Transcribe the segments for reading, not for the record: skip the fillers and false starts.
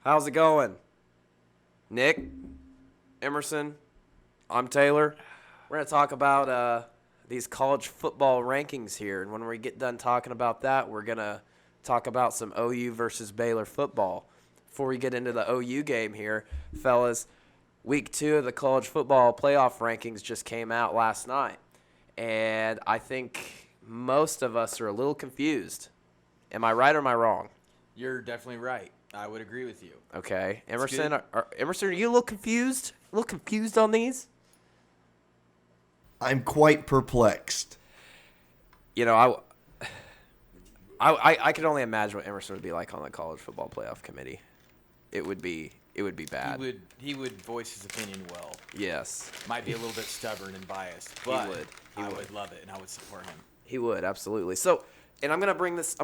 How's it going? Nick, Emerson, I'm Taylor. We're going to talk about these college football rankings here. And when we get done talking about that, we're going to talk about some OU versus Baylor football. Before we get into the OU game here, fellas, week 2 of the college football playoff rankings just came out last night. And I think most of us are a little confused. Am I right or am I wrong? You're definitely right. I would agree with you. Okay. Emerson, Emerson, are you a little confused? A little confused on these? I'm quite perplexed. You know, I could only imagine what Emerson would be like on the college football playoff committee. It would be bad. He would voice his opinion well. Yes. Might be a little bit stubborn and biased, but He would love it and I would support him. He would, absolutely. So, and I'm gonna bring this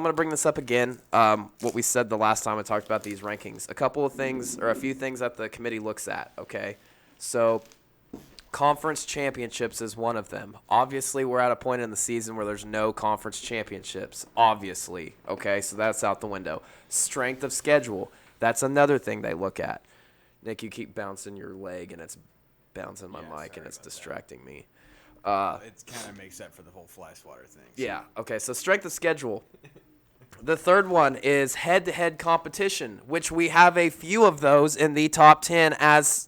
up again. What we said the last time I talked about these rankings. A few things that the committee looks at. Okay, so conference championships is one of them. Obviously, we're at a point in the season where there's no conference championships. Obviously, okay, so that's out the window. Strength of schedule. That's another thing they look at. Nick, you keep bouncing your leg and it's bouncing my mic and it's distracting me. It kind of makes up for the whole fly swatter thing. So. Yeah, okay, so strength of schedule. The third one is head-to-head competition, which we have a few of those in the top 10 as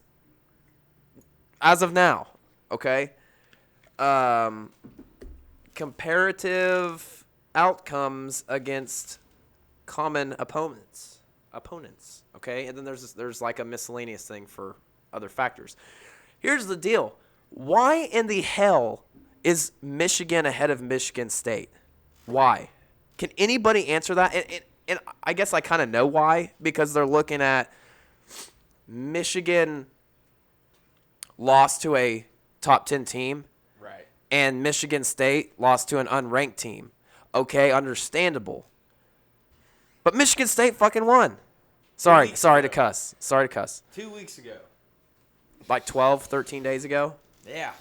of now, okay? Comparative outcomes against common opponents, okay? And then there's like a miscellaneous thing for other factors. Here's the deal. Why in the hell is Michigan ahead of Michigan State? Why? Can anybody answer that? And I guess I kind of know why, because they're looking at Michigan lost to a top 10 team. Right. And Michigan State lost to an unranked team. Okay, understandable. But Michigan State fucking won. Sorry to cuss. 2 weeks ago. Like 12, 13 days ago? Yeah,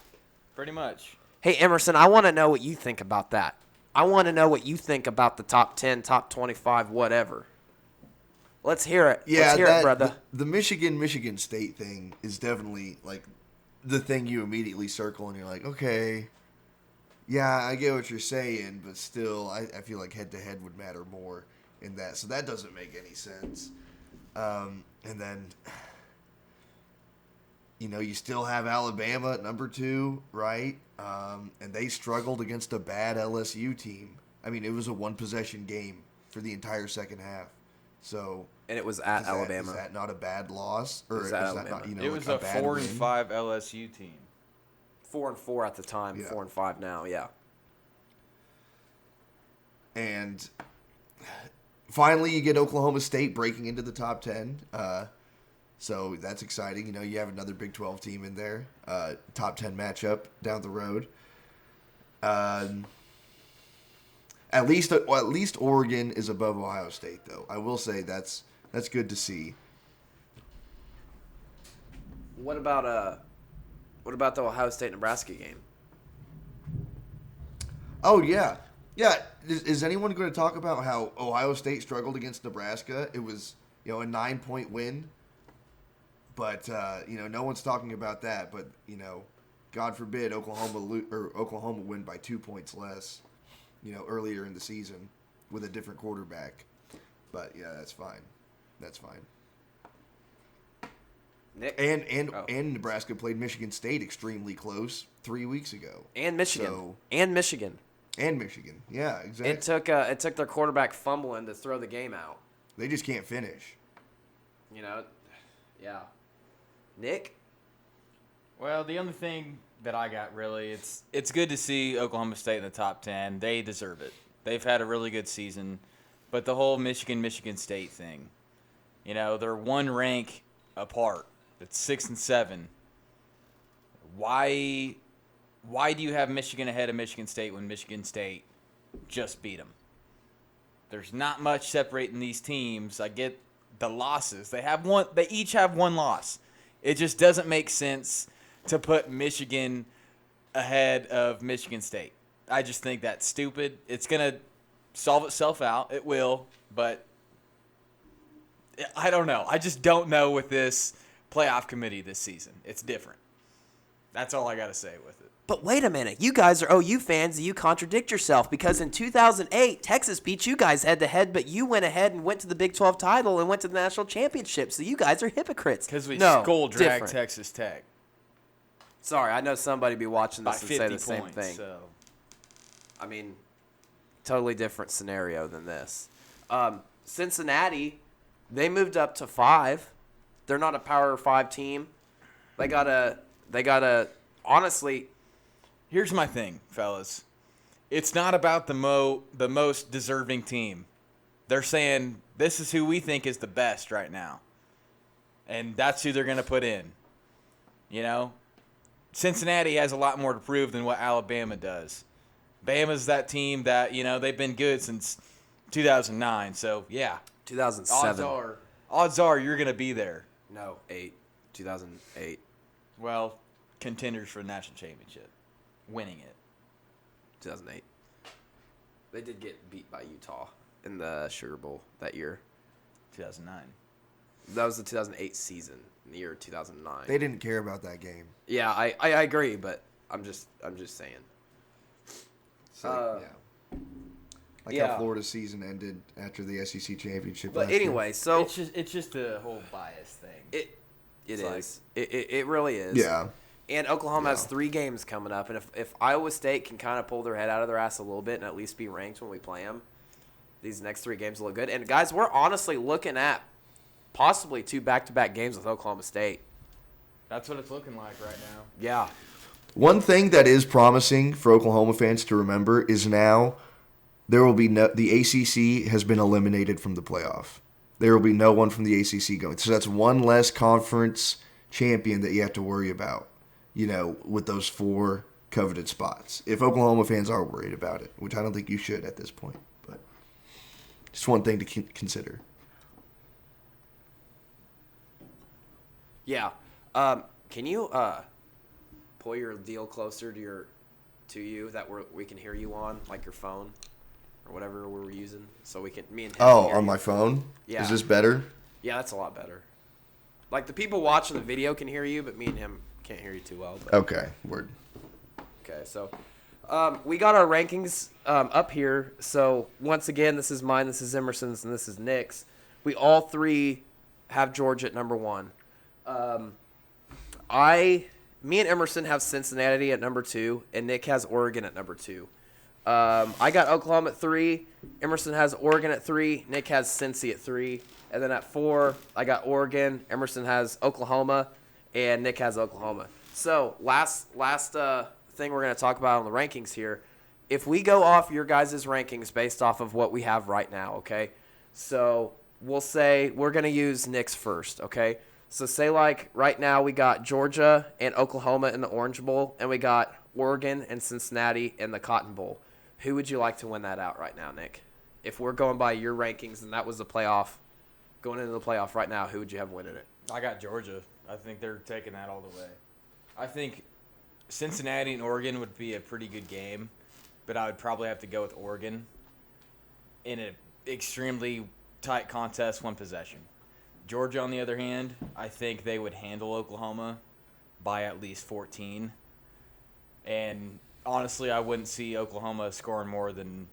pretty much. Hey, Emerson, I want to know what you think about that. I want to know what you think about the top 10, top 25, whatever. Let's hear it. Yeah, Let's hear it, brother. The Michigan State thing is definitely like the thing you immediately circle and you're like, okay, yeah, I get what you're saying, but still, I feel like head-to-head would matter more in that. So that doesn't make any sense. And then, you know, you still have Alabama at number 2, right? And they struggled against a bad LSU team. I mean, it was a one-possession game for the entire second half. So, and it was at Alabama. Is that not a bad loss? Or is that not, it was a 4-5 LSU team. 4-4 at the time. Yeah. 4-5 now. Yeah. And finally, you get Oklahoma State breaking into the top 10. So that's exciting. You know, you have another Big 12 team in there. Top 10 matchup down the road. At least Oregon is above Ohio State, though. I will say that's good to see. What about the Ohio State-Nebraska game? Oh, yeah. Yeah, is anyone going to talk about how Ohio State struggled against Nebraska? It was, you know, a 9-point win. But, you know, no one's talking about that. But, you know, God forbid Oklahoma win by 2 points less, you know, earlier in the season with a different quarterback. But, yeah, that's fine. That's fine. Nick? And Nebraska played Michigan State extremely close 3 weeks ago. And Michigan. So, and Michigan. Yeah, exactly. It took their quarterback fumbling to throw the game out. They just can't finish. You know, yeah. Nick? Well, the only thing that I got really, it's good to see Oklahoma State in the top 10. They deserve it. They've had a really good season. But the whole Michigan State thing, you know, they're one rank apart. It's 6 and 7. Why do you have Michigan ahead of Michigan State when Michigan State just beat them? There's not much separating these teams. I get the losses. They each have one loss. It just doesn't make sense to put Michigan ahead of Michigan State. I just think that's stupid. It's going to solve itself out. It will, but I don't know. I just don't know with this playoff committee this season. It's different. That's all I got to say with it. But wait a minute. You guys are OU fans and you contradict yourself because in 2008, Texas beat you guys head-to-head, but you went ahead and went to the Big 12 title and went to the national championship. So you guys are hypocrites. Because we no, skull dragged different. Texas Tech. Sorry, I know somebody be watching By this and 50 say the same points, thing. So. I mean, totally different scenario than this. Cincinnati, they moved up to 5. They're not a Power 5 team. They gotta honestly. Here's my thing, fellas. It's not about the most deserving team. They're saying this is who we think is the best right now. And that's who they're going to put in. You know? Cincinnati has a lot more to prove than what Alabama does. Bama's that team that, they've been good since 2009. So, yeah. 2007. Odds are you're going to be there. No, 2008. Well, contenders for the national championship. Winning it. 2008. They did get beat by Utah in the Sugar Bowl that year. 2009. That was the 2008 season, in the year 2009. They didn't care about that game. Yeah, I agree, but I'm just saying. So, yeah. Like yeah. how Florida's season ended after the SEC championship. But last year. anyway, so it's just a whole bias thing. it is. Like, It really is. Yeah. And Oklahoma has Yeah. 3 games coming up, and if Iowa State can kind of pull their head out of their ass a little bit and at least be ranked when we play them, these next 3 games will look good. And guys, we're honestly looking at possibly 2 back-to-back games with Oklahoma State. That's what it's looking like right now. Yeah. One thing that is promising for Oklahoma fans to remember is now there will be the ACC has been eliminated from the playoff. There will be no one from the ACC going. So that's one less conference champion that you have to worry about, with those 4 coveted spots. If Oklahoma fans are worried about it, which I don't think you should at this point. But just one thing to consider. Yeah. Can you pull your deal closer to you that we can hear you on, like your phone or whatever we're using, so we can me and him can hear On you. my phone? Yeah. Is this better? Yeah, that's a lot better. Like the people watching the video can hear you, but me and him can't hear you too well. But. Okay, word. Okay, so we got our rankings up here. So once again, this is mine, this is Emerson's, and this is Nick's. We all 3 have Georgia at number 1. Me and Emerson have Cincinnati at number 2, and Nick has Oregon at number 2. I got Oklahoma at 3. Emerson has Oregon at 3. Nick has Cincy at 3. And then at 4, I got Oregon. Emerson has Oklahoma, and Nick has Oklahoma. So last thing we're going to talk about on the rankings here, if we go off your guys' rankings based off of what we have right now, okay? So we'll say we're going to use Nick's first, okay? So say like right now we got Georgia and Oklahoma in the Orange Bowl, and we got Oregon and Cincinnati in the Cotton Bowl. Who would you like to win that out right now, Nick? If we're going by your rankings and that was the playoff, going into the playoff right now, who would you have winning it? I got Georgia. I think they're taking that all the way. I think Cincinnati and Oregon would be a pretty good game, but I would probably have to go with Oregon in an extremely tight contest, 1 possession. Georgia, on the other hand, I think they would handle Oklahoma by at least 14. And honestly, I wouldn't see Oklahoma scoring more than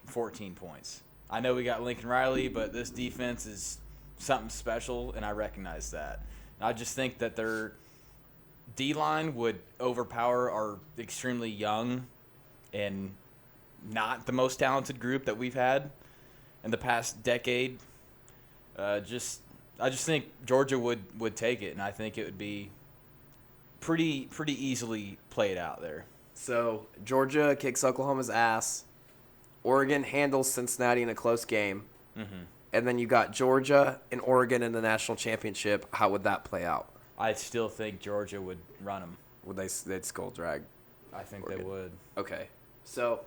14 points. I know we got Lincoln Riley, but this defense is something special, and I recognize that. And I just think that their D-line would overpower our extremely young and not the most talented group that we've had in the past decade. I just think Georgia would take it, and I think it would be pretty easily played out there. So Georgia kicks Oklahoma's ass. Oregon handles Cincinnati in a close game. Mm-hmm. And then you got Georgia and Oregon in the national championship. How would that play out? I still think Georgia would run them. They'd skull drag? I think Oregon. they would. Okay. So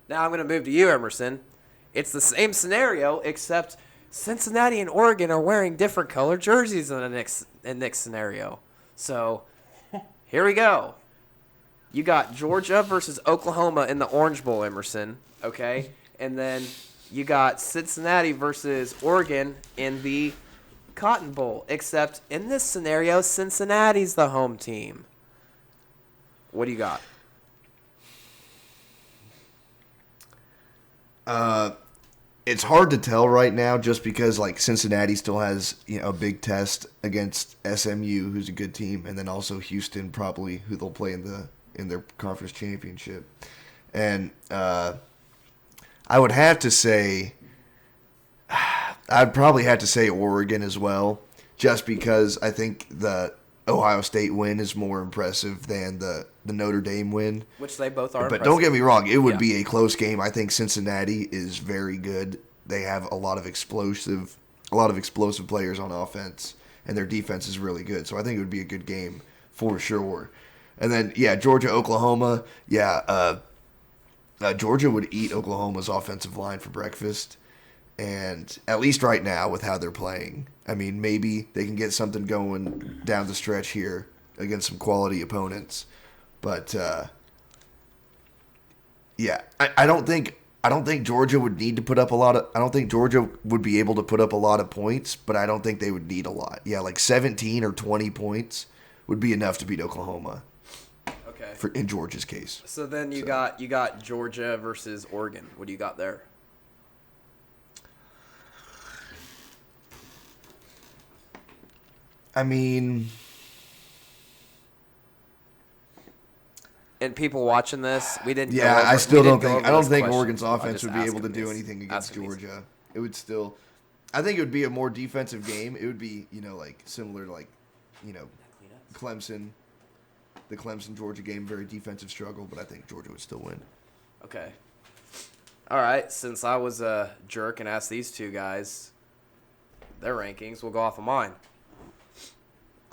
now I'm going to move to you, Emerson. It's the same scenario, except Cincinnati and Oregon are wearing different color jerseys in Nick's scenario. So here we go. You got Georgia versus Oklahoma in the Orange Bowl, Emerson. Okay? And then you got Cincinnati versus Oregon in the Cotton Bowl. Except in this scenario, Cincinnati's the home team. What do you got? It's hard to tell right now just because like Cincinnati still has a big test against SMU, who's a good team, and then also Houston probably, who they'll play in their conference championship. And I would have to say, I'd probably have to say Oregon as well, just because I think the Ohio State win is more impressive than the Notre Dame win. Which they both are. But don't get me wrong, it would Yeah. be a close game. I think Cincinnati is very good. They have a lot of explosive players on offense, and their defense is really good. So I think it would be a good game for sure. And then Georgia, Oklahoma. Georgia would eat Oklahoma's offensive line for breakfast. And at least right now, with how they're playing, I mean, maybe they can get something going down the stretch here against some quality opponents. But I don't think Georgia would need to put up a lot of. I don't think Georgia would be able to put up a lot of points, but I don't think they would need a lot. Yeah, like 17 or 20 points would be enough to beat Oklahoma. Okay. In Georgia's case. So then you got Georgia versus Oregon. What do you got there? I mean, And people watching this, we didn't. yeah, go over, I still we don't didn't go think. over I don't this think question. Oregon's I'm offense just would be able to asking do these. anything against Asking these. Georgia. It would still. I think it would be a more defensive game. It would be like similar to Clemson, the Clemson Georgia game, very defensive struggle, but I think Georgia would still win. Okay. All right. Since I was a jerk and asked these two guys their rankings, we'll go off of mine.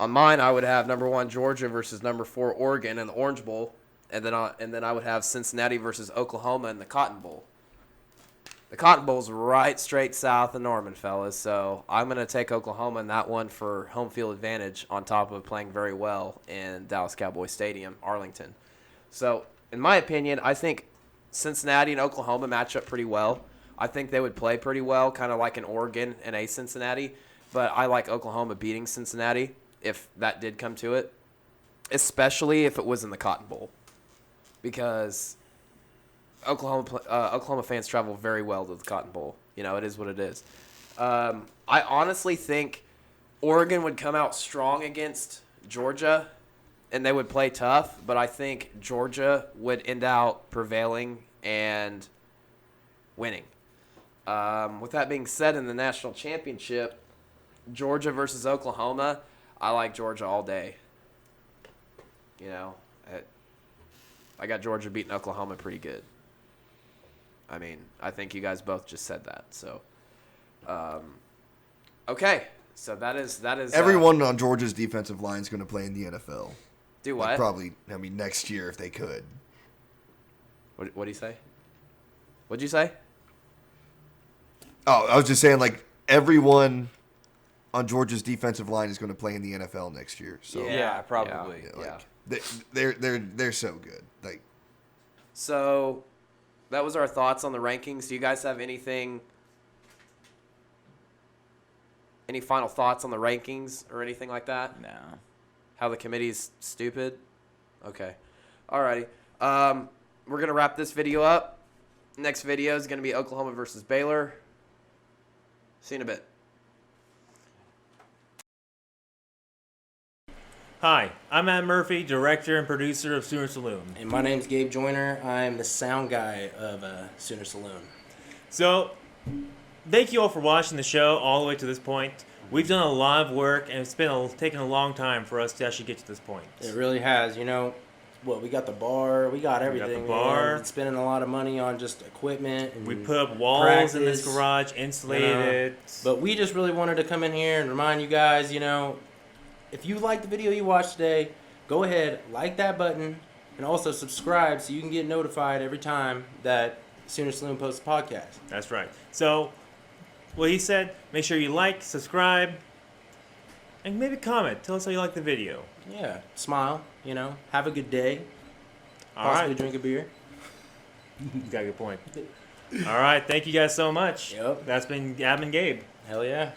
On mine, I would have number 1 Georgia versus number 4 Oregon in the Orange Bowl, and then I would have Cincinnati versus Oklahoma in the Cotton Bowl. The Cotton Bowl's right straight south of Norman, fellas, so I'm going to take Oklahoma in that one for home field advantage on top of playing very well in Dallas Cowboy Stadium, Arlington. So, in my opinion, I think Cincinnati and Oklahoma match up pretty well. I think they would play pretty well, kind of like an Oregon and a Cincinnati, but I like Oklahoma beating Cincinnati if that did come to it, especially if it was in the Cotton Bowl, because Oklahoma fans travel very well to the Cotton Bowl. It is what it is. I honestly think Oregon would come out strong against Georgia, and they would play tough, but I think Georgia would end out prevailing and winning. With that being said, in the national championship, Georgia versus Oklahoma, I like Georgia all day. I got Georgia beating Oklahoma pretty good. I mean, I think you guys both just said that. So, okay. So that is Everyone on Georgia's defensive line is going to play in the NFL. Do what? Probably, next year if they could. What do you say? What'd you say? Oh, I was just saying, everyone on Georgia's defensive line is going to play in the NFL next year. So Yeah, probably. they're so good. So that was our thoughts on the rankings. Do you guys have any final thoughts on the rankings or anything like that? No. How the committee's stupid? Okay. Alrighty. We're going to wrap this video up. Next video is going to be Oklahoma versus Baylor. See you in a bit. Hi, I'm Matt Murphy, director and producer of Sooner Saloon. And my name's Gabe Joyner. I'm the sound guy of Sooner Saloon. So, thank you all for watching the show all the way to this point. We've done a lot of work, and it's been taken a long time for us to actually get to this point. It really has. We got the bar, we got everything. the bar. Man. We're spending a lot of money on just equipment. And We put up walls in this practice, garage, insulated it. But we just really wanted to come in here and remind you guys, if you like the video you watched today, go ahead, like that button, and also subscribe so you can get notified every time that Sooner Saloon posts a podcast. That's right. So, what he said, make sure you like, subscribe, and maybe comment. Tell us how you like the video. Yeah, smile, have a good day. All Possibly right. drink a beer. You got a good point. All right. Thank you guys so much. Yep. That's been Gab and Gabe. Hell yeah.